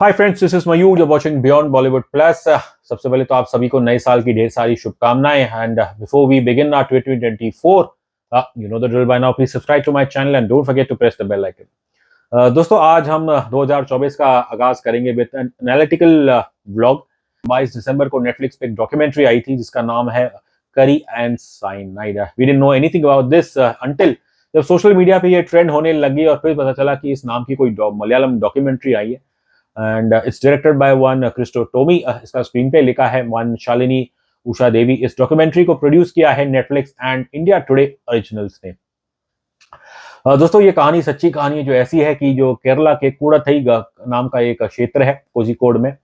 Hi friends, this is Mayur, you watching beyond Bollywood plus. सबसे पहले तो आप सभी को नए साल की ढेर सारी शुभकामनाएं। And before we begin our 2024, you know the drill by now, please subscribe to my channel and don't forget to press the bell icon. दोस्तों, आज हम 2024 का आगाज करेंगे विद एन एनालिटिकल व्लॉग। 22 दिसंबर को नेटफ्लिक्स पे एक डॉक्यूमेंट्री आई थी जिसका नाम है curry and cyanide. We didn't know anything about this until जब सोशल मीडिया पे ये ट्रेंड होने लगी और फिर पता चला कि इस नाम की कोई मलयालम डॉक्यूमेंट्री आई है। And it's directed by one Christo Tomy. इसका स्क्रीन पे लिखा है वन शालिनी उषा देवी। इस डॉक्यूमेंट्री को प्रोड्यूस किया है Netflix and India today originals ने। दोस्तों, ये कहानी सच्ची कहानी है जो ऐसी है कि जो केरला के कूड़ाथई नाम का एक क्षेत्र है कोझिकोड में,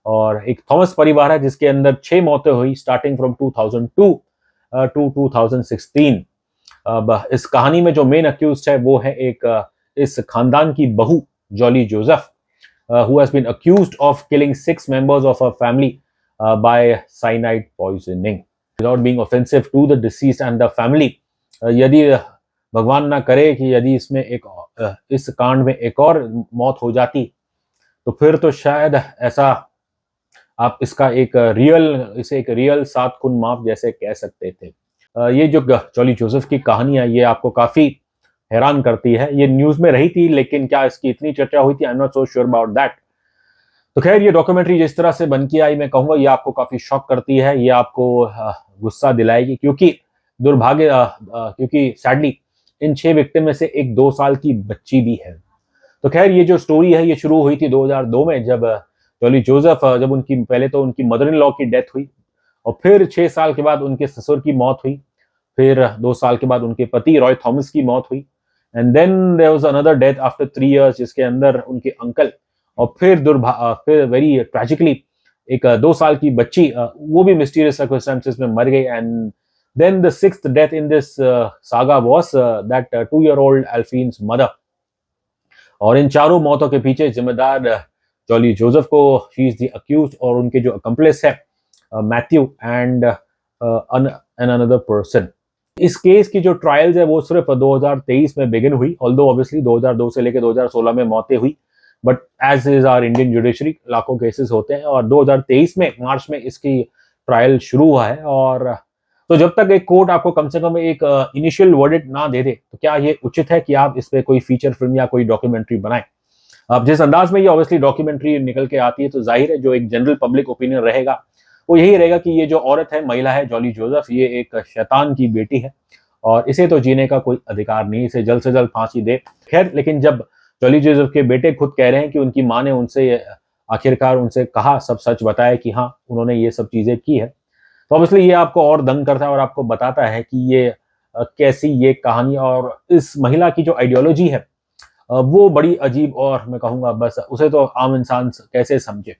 और एक थॉमस परिवार है जिसके अंदर 6 मौतें हुई स्टार्टिंग फ्रॉम 2002 टू 2016। अब इस कहानी में जो मेन अक्यूज्ड है वो है एक इस खानदान की बहू jolly Joseph, who has been accused of killing 6 members of her family by cyanide poisoning. Without being offensive to the deceased and the family, यदि भगवान ना करे कि यदि इसमें इस कांड में एक और मौत हो जाती तो फिर तो शायद ऐसा आप इसे एक रियल 7 खून माफ जैसे कह सकते थे। ये जो जॉली जोसेफ की कहानी है ये आपको काफी हैरान करती है। ये न्यूज में रही थी लेकिन क्या इसकी इतनी चर्चा हुई थी, I am not so sure about that. तो खैर, ये डॉक्यूमेंट्री जिस तरह से बन के आई, मैं कहूंगा ये आपको काफी शॉक करती है, ये आपको गुस्सा दिलाएगी, क्योंकि क्योंकि सैडली इन 6 विक्टिम में से एक 2 साल की बच्ची भी है। तो खैर, ये जो स्टोरी है ये शुरू हुई थी 2002 में, जब जॉली जोसेफ जब उनकी पहले तो उनकी मदर इन लॉ की डेथ हुई और फिर 6 साल के बाद उनके ससुर की मौत हुई, फिर 2 साल के बाद उनके पति रॉय थॉमस की मौत हुई, and then there was another death after 3 years जिसके अंदर उनके अंकल, और फिर वेरी ट्रेजिकली एक 2 साल की बच्ची, वो भी मिस्टीरियस सर्कमस्टेंसेस में मर गई। And then the 6th death in this saga was that 2-year-old Alphine's mother. और इन चारों मौतों के पीछे जिम्मेदार जॉली जोसेफ को शी इज द अक्यूज्ड, और उनके जो अकम्प्लिस है मैथ्यू एंड अनदर पर्सन। इस केस की जो ट्रायल्स है वो सिर्फ 2023 में बिगिन हुई, ऑल्दो ऑब्वियसली 2002 से लेकर 2016 में मौतें हुई, but as is our Indian judiciary लाखों केसेस होते हैं, और 2023 में मार्च में इसकी ट्रायल शुरू हुआ है। और तो जब तक एक कोर्ट आपको कम से कम एक इनिशियल वर्डिक्ट ना दे दे तो क्या ये उचित है कि आप इस पे कोई फीचर फिल्म या कोई डॉक्यूमेंट्री बनाएं। अब जिस अंदाज में ये ऑब्वियसली डॉक्यूमेंट्री निकल के आती है तो जाहिर है जो एक जनरल पब्लिक ओपिनियन रहेगा वो यही रहेगा कि ये जो औरत है, महिला है जॉली जोसेफ, ये एक शैतान की बेटी है और इसे तो जीने का कोई अधिकार नहीं, इसे जल्द से जल्द फांसी दे। खैर, लेकिन जब जॉली जोसेफ के बेटे खुद कह रहे हैं कि उनकी माँ ने आखिरकार उनसे कहा, सब सच बताया कि हाँ उन्होंने ये सब चीजें की है, तो ऑब्वियसली ये आपको और दंग करता है और आपको बताता है कि ये कैसी ये कहानी और इस महिला की जो आइडियोलॉजी है वो बड़ी अजीब, और मैं कहूँगा बस उसे तो आम इंसान कैसे समझे।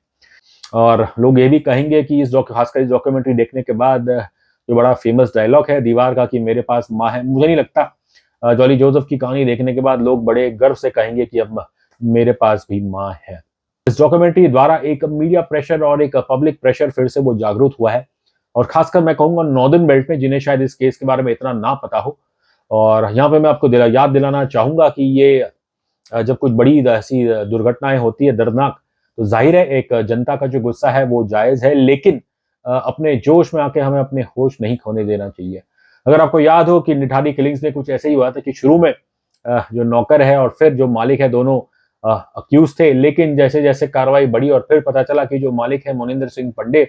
और लोग ये भी कहेंगे कि खासकर इस डॉक्यूमेंट्री देखने के बाद जो बड़ा फेमस डायलॉग है दीवार का कि मेरे पास माँ है, मुझे नहीं लगता जॉली जोसेफ की कहानी देखने के बाद लोग बड़े गर्व से कहेंगे कि अब मेरे पास भी माँ है। इस डॉक्यूमेंट्री द्वारा एक मीडिया प्रेशर और एक पब्लिक प्रेशर फिर से वो जागरूक हुआ है, और खासकर मैं कहूँगा नॉर्दर्न बेल्ट में जिन्हें शायद इस केस के बारे में इतना ना पता हो। और यहाँ पे मैं आपको याद दिलाना चाहूंगा कि ये जब कुछ बड़ी ऐसी दुर्घटनाएं होती है दर्दनाक, तो जाहिर है एक जनता का जो गुस्सा है वो जायज है, लेकिन अपने जोश में आके हमें अपने होश नहीं खोने देना चाहिए। अगर आपको याद हो कि निठानी किलिंग्स में कुछ ऐसे ही हुआ था कि शुरू में जो नौकर है और फिर जो मालिक है दोनों अक्यूज थे, लेकिन जैसे जैसे कार्रवाई बढ़ी और फिर पता चला कि जो मालिक है मोनिंदर सिंह पंडे,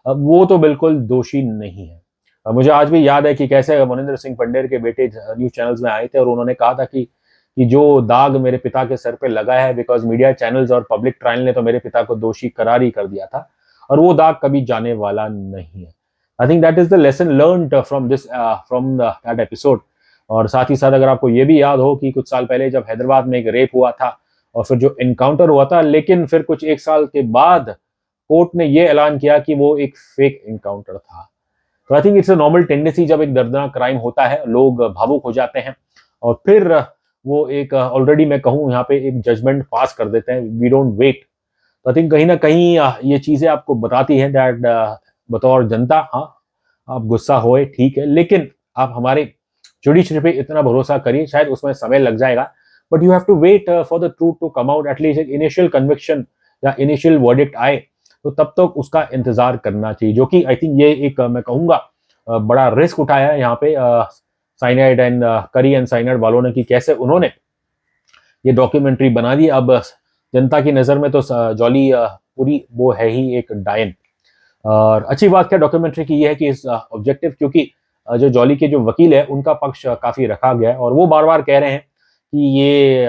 वो तो बिल्कुल दोषी नहीं है। मुझे आज भी याद है कि कैसे मोनिंदर सिंह पंडेर के बेटे न्यूज चैनल्स में आए थे और उन्होंने कहा था कि जो दाग मेरे पिता के सर पे लगा है, बिकॉज मीडिया चैनल्स और पब्लिक ट्रायल ने तो मेरे पिता को दोषी करार ही कर दिया था और वो दाग कभी जाने वाला नहीं है। I think that is the lesson learned from that episode. और साथ ही साथ अगर आपको ये भी याद हो कि कुछ साल पहले जब हैदराबाद में एक रेप हुआ था और फिर जो इनकाउंटर हुआ था, लेकिन फिर कुछ 1 साल के बाद कोर्ट ने ये ऐलान किया कि वो एक फेक इनकाउंटर था। तो I think it's a normal tendency, जब एक दर्दनाक क्राइम होता है लोग भावुक हो जाते हैं और फिर वो एक ऑलरेडी मैं कहूँ यहाँ पे एक जजमेंट पास कर देते हैं, वी डोंट वेट। तो आई थिंक कहीं ना कहीं ये चीजें आपको बताती हैं दैट बतौर जनता, हाँ आप गुस्सा होए ठीक है, लेकिन आप हमारे जुडिशरी पे इतना भरोसा करिए, शायद उसमें समय लग जाएगा, but you have to wait for the truth to come out, at least एक इनिशियल कन्विक्शन या इनिशियल वर्डिक्ट आए तो तब तक उसका इंतजार करना चाहिए, जो कि आई थिंक ये एक मैं कहूँगा बड़ा रिस्क उठाया है यहाँ पे साइनाइड एंड करी एंड साइनाइड वालों ने, कि कैसे उन्होंने ये डॉक्यूमेंट्री बना दी। अब जनता की नज़र में तो जॉली पूरी वो है ही एक डायन। और अच्छी बात क्या डॉक्यूमेंट्री की ये है कि इस ऑब्जेक्टिव, क्योंकि जो जॉली के जो वकील है उनका पक्ष काफ़ी रखा गया है और वो बार बार कह रहे हैं कि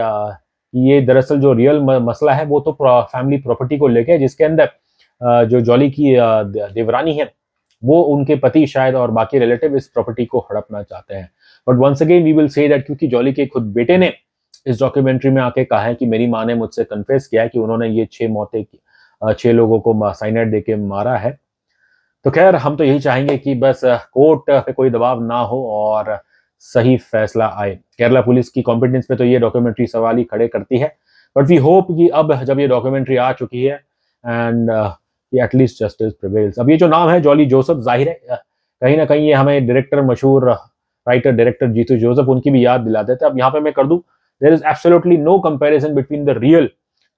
ये दरअसल जो रियल मसला है वो तो फैमिली प्रॉपर्टी को लेके है, जिसके अंदर जो जॉली की देवरानी है वो उनके पति शायद और बाकी रिलेटिव इस प्रॉपर्टी को हड़पना चाहते हैं। But once again we will say that, क्योंकि जॉली के खुद बेटे ने इस डॉक्यूमेंट्री में आके कहा है कि मेरी माँ ने मुझसे कन्फेस किया है कि उन्होंने ये 6 लोगों को साइनाइड देके मारा है। तो खैर हम तो यही चाहेंगे कि बस कोर्ट पे कोई दबाव ना हो और सही फैसला आए। केरला पुलिस की कॉम्पिटेंस पे तो ये डॉक्यूमेंट्री सवाल ही खड़े करती है, बट वी होप कि अब जब ये डॉक्यूमेंट्री आ चुकी है एंड ये एटलीस्ट जस्टिस प्रिवेल्स। अब ये जो नाम है जॉली जोसेफ, जाहिर है कहीं ना कहीं ये हमें डायरेक्टर, मशहूर राइटर डायरेक्टर जीतू जोसेफ, उनकी भी याद दिला देते। अब यहाँ पे मैं कर दूं, there is absolutely no comparison between the real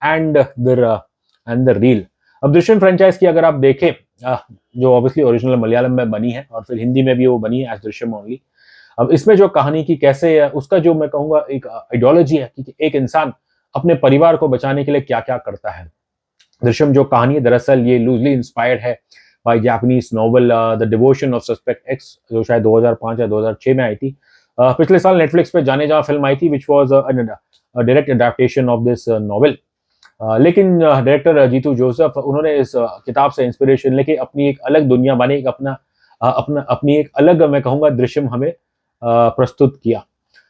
and the reel. अब दृश्यम फ्रेंचाइज की अगर आप देखें, जो ऑब्वियसली ओरिजिनल मलयालम में बनी है और फिर हिंदी में भी वो बनी है एज दृश्यम ओनली। अब इसमें जो कहानी की कैसे उसका जो मैं कहूँगा एक आइडियोलॉजी है कि एक इंसान अपने परिवार को बचाने के लिए क्या क्या करता है। दृश्यम जो कहानी है दरअसल ये लूजली इंस्पायर्ड है by Japanese novel the devotion of suspect X, जो शायद 2005 या 2006 में आई थी। पिछले साल नेटफ्लिक्स पे जाने जा फिल्म आई थी which was direct adaptation of this novel. लेकिन डायरेक्टर जीतू जोसेफ उन्होंने इस किताब से इंस्पिरेशन लेके अपनी एक अलग दुनिया बने, एक अपनी एक अलग मैं कहूँगा दृश्यम हमें प्रस्तुत किया।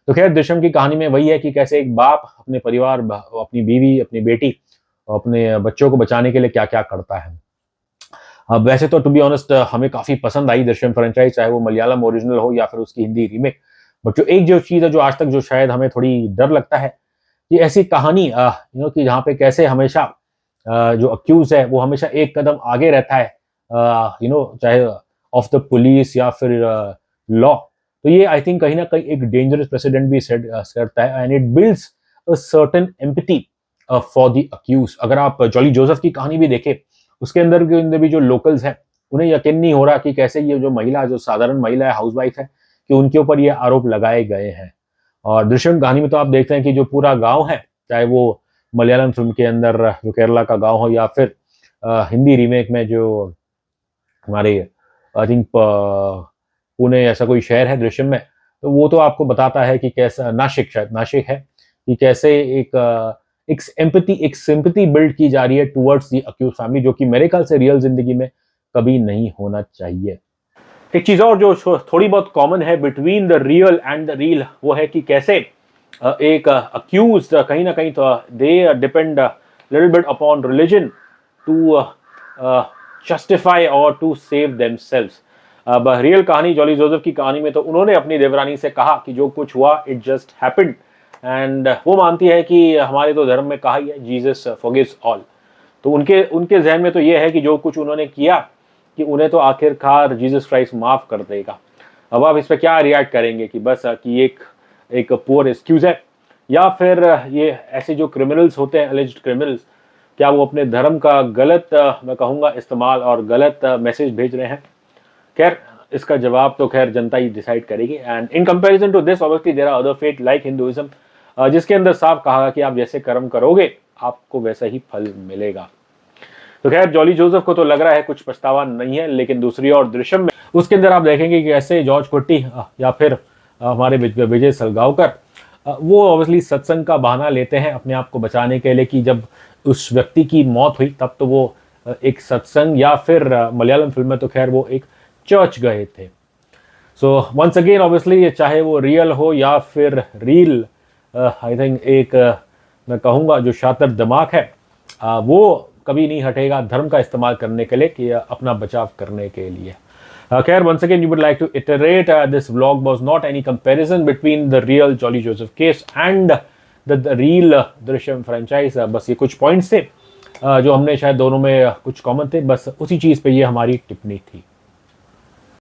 तो खैर दृश्यम की कहानी में वही है कि कैसे एक बाप अपने परिवार, अपनी बीवी, अपनी बेटी, अपने बच्चों को बचाने के लिए क्या क्या करता है। अब वैसे तो टू बी ऑनेस्ट हमें काफ़ी पसंद आई दृश्यम फ्रेंचाइज, चाहे वो मलयालम ओरिजिनल हो या फिर उसकी हिंदी रीमेक। बट जो चीज़ है जो आज तक जो शायद हमें थोड़ी डर लगता है कि ऐसी कहानी कि जहाँ पे कैसे हमेशा जो अक्यूज है वो हमेशा एक कदम आगे रहता है चाहे ऑफ द पुलिस या फिर लॉ। तो ये आई थिंक कहीं ना कहीं एक डेंजरस प्रेसिडेंट भी सेट करता है and it builds a certain empathy for the accuse. अगर आप जॉली जोसेफ की कहानी भी देखें, उसके अंदर भी जो लोकल्स हैं उन्हें यकीन नहीं हो रहा कि कैसे ये जो महिला, जो साधारण महिला है, हाउसवाइफ है, कि उनके ऊपर ये आरोप लगाए गए हैं। और दृश्यम कहानी में तो आप देखते हैं कि जो पूरा गांव है, चाहे वो मलयालम फिल्म के अंदर जो केरला का गांव हो या फिर हिंदी रीमेक में जो हमारे आई थिंक पुणे ऐसा कोई शहर है दृश्यम में, तो वो तो आपको बताता है कि कैसा नासिक, शायद नासिक है, कि कैसे एक सिंपैथी बिल्ड की जा रही है टुवर्ड्स द अक्यूज फैमिली, जो कि मेरे ख्याल से रियल जिंदगी में कभी नहीं होना चाहिए। एक चीज और जो थोड़ी बहुत कॉमन है between the real and the reel, वो है कि कैसे एक अक्यूज कहीं ना कहीं तो they depend little bit upon religion to justify और टू सेव देमसेल्व्स। अब रियल कहानी जॉली जोसेफ की कहानी में तो उन्होंने अपनी देवरानी से कहा कि जो कुछ हुआ इट जस्ट हैपेंड, एंड वो मानती है कि हमारे तो धर्म में कहा ही है जीसस फॉरगिव्स ऑल। तो उनके जहन में तो ये है कि जो कुछ उन्होंने किया कि उन्हें तो आखिरकार जीसस क्राइस्ट माफ कर देगा। अब आप इस पर क्या रिएक्ट करेंगे कि बस कि एक पुअर एक्सक्यूज है, या फिर ये ऐसे जो क्रिमिनल्स होते हैं, एलिज्ड क्रिमिनल्स, क्या वो अपने धर्म का गलत मैं कहूँगा इस्तेमाल और गलत मैसेज भेज रहे हैं। खैर इसका जवाब तो खैर जनता ही डिसाइड करेगी। And in comparison to this obviously there are other faith like Hinduism, जिसके अंदर साफ कहा कि आप जैसे कर्म करोगे आपको वैसा ही फल मिलेगा। तो खैर जॉली जोसेफ को तो लग रहा है कुछ पछतावा नहीं है, लेकिन दूसरी ओर दृश्यम में उसके अंदर आप देखेंगे कि ऐसे जॉर्ज कुट्टी या फिर हमारे विजय सलगांवकर वो ऑब्वियसली सत्संग का बहाना लेते हैं अपने आप को बचाने के लिए, कि जब उस व्यक्ति की मौत हुई तब तो वो एक सत्संग या फिर मलयालम फिल्म में तो खैर वो एक चर्च गए थे। सो वंस अगेन ऑब्वियसली चाहे वो रियल हो या फिर रील, आई थिंक एक मैं कहूँगा जो शातिर दिमाग है वो कभी नहीं हटेगा धर्म का इस्तेमाल करने के लिए कि अपना बचाव करने के लिए। खैर once again you would like to iterate this vlog was not any comparison between the real Jolly Joseph case and the real Drishyam franchise। बस ये कुछ पॉइंट्स थे जो हमने शायद दोनों में कुछ कॉमन थे, बस उसी चीज़ पे ये हमारी टिप्पणी थी।